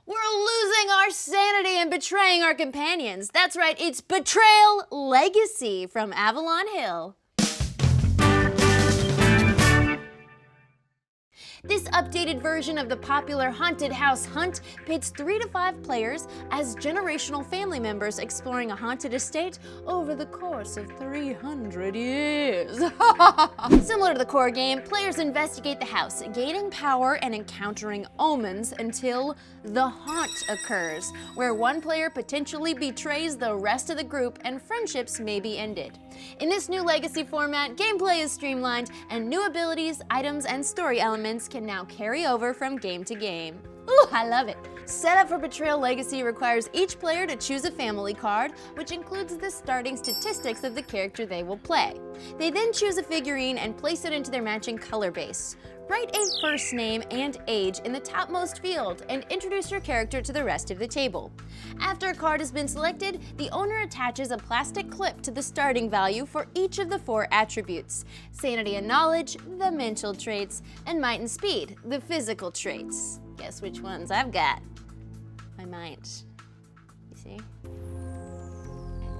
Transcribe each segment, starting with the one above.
We're losing our sanity and betraying our companions. That's right, it's Betrayal Legacy from Avalon Hill. This updated version of the popular haunted house hunt pits 3 to 5 players as generational family members exploring a haunted estate over the course of 300 years. Similar to the core game, players investigate the house, gaining power and encountering omens until the haunt occurs, where one player potentially betrays the rest of the group and friendships may be ended. In this new Legacy format, gameplay is streamlined and new abilities, items, and story elements can now carry over from game to game. Ooh, I love it! Setup for Betrayal Legacy requires each player to choose a family card, which includes the starting statistics of the character they will play. They then choose a figurine and place it into their matching color base. Write a first name and age in the topmost field and introduce your character to the rest of the table. After a card has been selected, the owner attaches a plastic clip to the starting value for each of the 4 attributes: sanity and knowledge, the mental traits, and might and speed, the physical traits. Guess which ones I've got? My might. You see?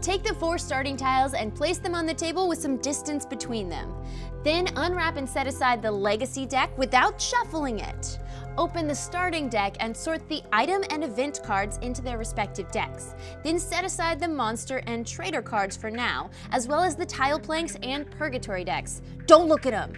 Take the 4 starting tiles and place them on the table with some distance between them. Then unwrap and set aside the Legacy deck without shuffling it. Open the starting deck and sort the item and event cards into their respective decks. Then set aside the monster and traitor cards for now, as well as the tile planks and purgatory decks. Don't look at them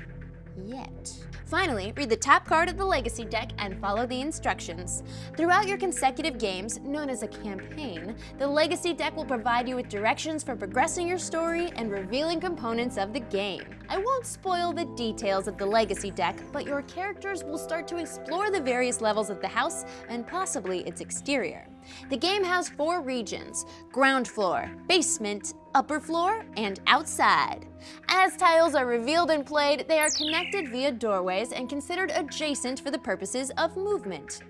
yet. Finally, read the top card of the Legacy deck and follow the instructions. Throughout your consecutive games, known as a campaign, the Legacy deck will provide you with directions for progressing your story and revealing components of the game. I won't spoil the details of the Legacy deck, but your characters will start to explore the various levels of the house and possibly its exterior. The game has 4 regions: ground floor, basement, upper floor, and outside. As tiles are revealed and played, they are connected via doorways and considered adjacent for the purposes of movement.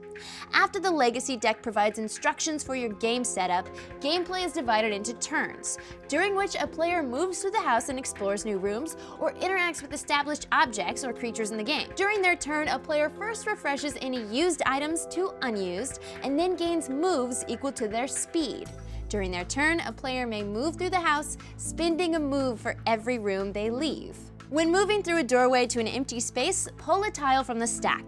After the Legacy deck provides instructions for your game setup, gameplay is divided into turns, during which a player moves through the house and explores new rooms or interacts with established objects or creatures in the game. During their turn, a player first refreshes any used items to unused and then gains moves equal to their speed. During their turn, a player may move through the house, spending a move for every room they leave. When moving through a doorway to an empty space, pull a tile from the stack.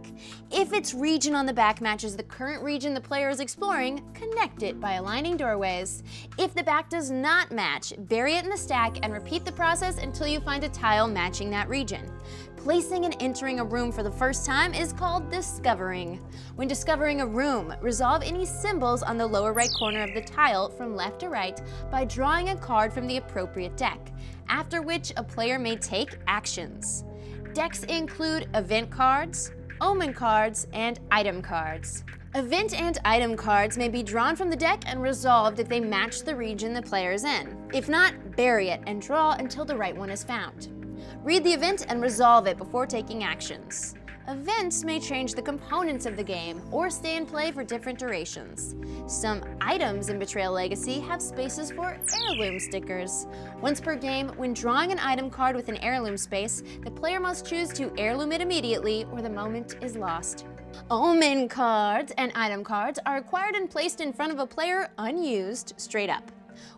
If its region on the back matches the current region the player is exploring, connect it by aligning doorways. If the back does not match, bury it in the stack and repeat the process until you find a tile matching that region. Placing and entering a room for the first time is called discovering. When discovering a room, resolve any symbols on the lower right corner of the tile from left to right by drawing a card from the appropriate deck, after which a player may take actions. Decks include event cards, omen cards, and item cards. Event and item cards may be drawn from the deck and resolved if they match the region the player is in. If not, bury it and draw until the right one is found. Read the event and resolve it before taking actions. Events may change the components of the game or stay in play for different durations. Some items in Betrayal Legacy have spaces for heirloom stickers. Once per game, when drawing an item card with an heirloom space, the player must choose to heirloom it immediately or the moment is lost. Omen cards and item cards are acquired and placed in front of a player unused, straight up.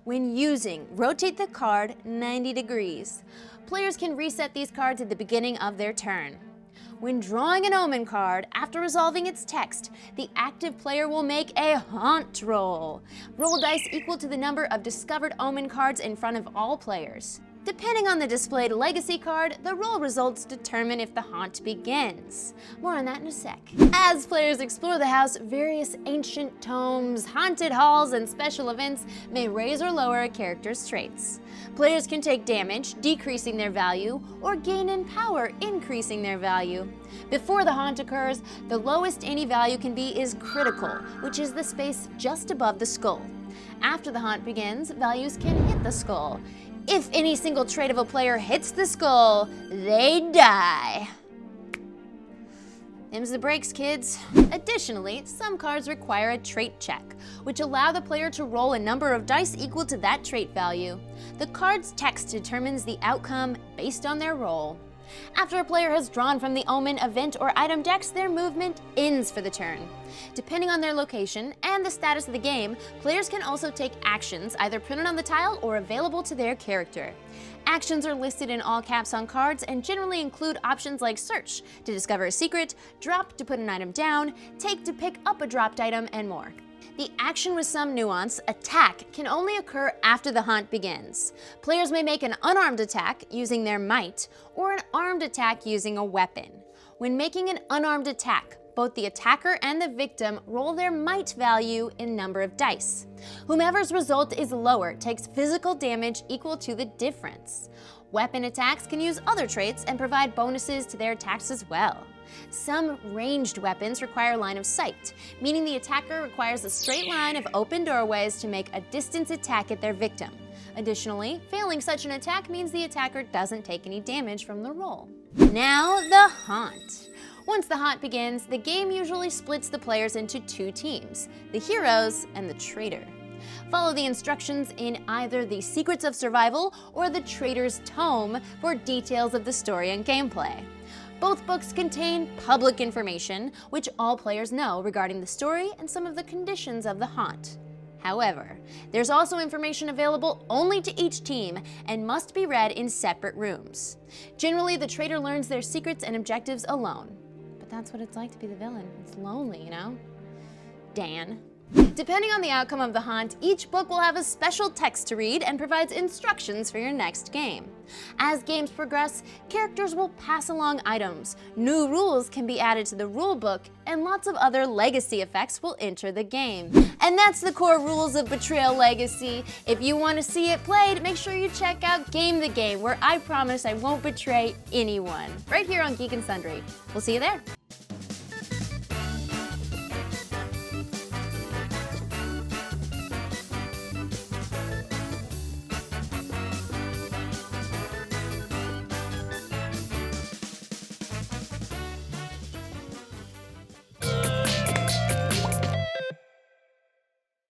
When using, rotate the card 90 degrees. Players can reset these cards at the beginning of their turn. When drawing an omen card, after resolving its text, the active player will make a haunt roll. Roll dice equal to the number of discovered omen cards in front of all players. Depending on the displayed Legacy card, the roll results determine if the haunt begins. More on that in a sec. As players explore the house, various ancient tomes, haunted halls, and special events may raise or lower a character's traits. Players can take damage, decreasing their value, or gain in power, increasing their value. Before the haunt occurs, the lowest any value can be is critical, which is the space just above the skull. After the haunt begins, values can hit the skull. If any single trait of a player hits the skull, they die. Them's the breaks, kids. Additionally, some cards require a trait check, which allow the player to roll a number of dice equal to that trait value. The card's text determines the outcome based on their roll. After a player has drawn from the Omen event or item decks, their movement ends for the turn. Depending on their location and the status of the game, players can also take actions either printed on the tile or available to their character. Actions are listed in all caps on cards and generally include options like search to discover a secret, drop to put an item down, take to pick up a dropped item, and more. The action with some nuance, attack, can only occur after the hunt begins. Players may make an unarmed attack using their might, or an armed attack using a weapon. When making an unarmed attack, both the attacker and the victim roll their might value in number of dice. Whomever's result is lower takes physical damage equal to the difference. Weapon attacks can use other traits and provide bonuses to their attacks as well. Some ranged weapons require line of sight, meaning the attacker requires a straight line of open doorways to make a distance attack at their victim. Additionally, failing such an attack means the attacker doesn't take any damage from the roll. Now, the haunt. Once the haunt begins, the game usually splits the players into two teams, the heroes and the traitor. Follow the instructions in either the Secrets of Survival or the Traitor's Tome for details of the story and gameplay. Both books contain public information, which all players know regarding the story and some of the conditions of the haunt. However, there's also information available only to each team and must be read in separate rooms. Generally, the traitor learns their secrets and objectives alone. But that's what it's like to be the villain. It's lonely, you know? Dan. Depending on the outcome of the haunt, each book will have a special text to read and provides instructions for your next game. As games progress, characters will pass along items, new rules can be added to the rulebook, and lots of other legacy effects will enter the game. And that's the core rules of Betrayal Legacy. If you want to see it played, make sure you check out Game the Game, where I promise I won't betray anyone. Right here on Geek and Sundry. We'll see you there.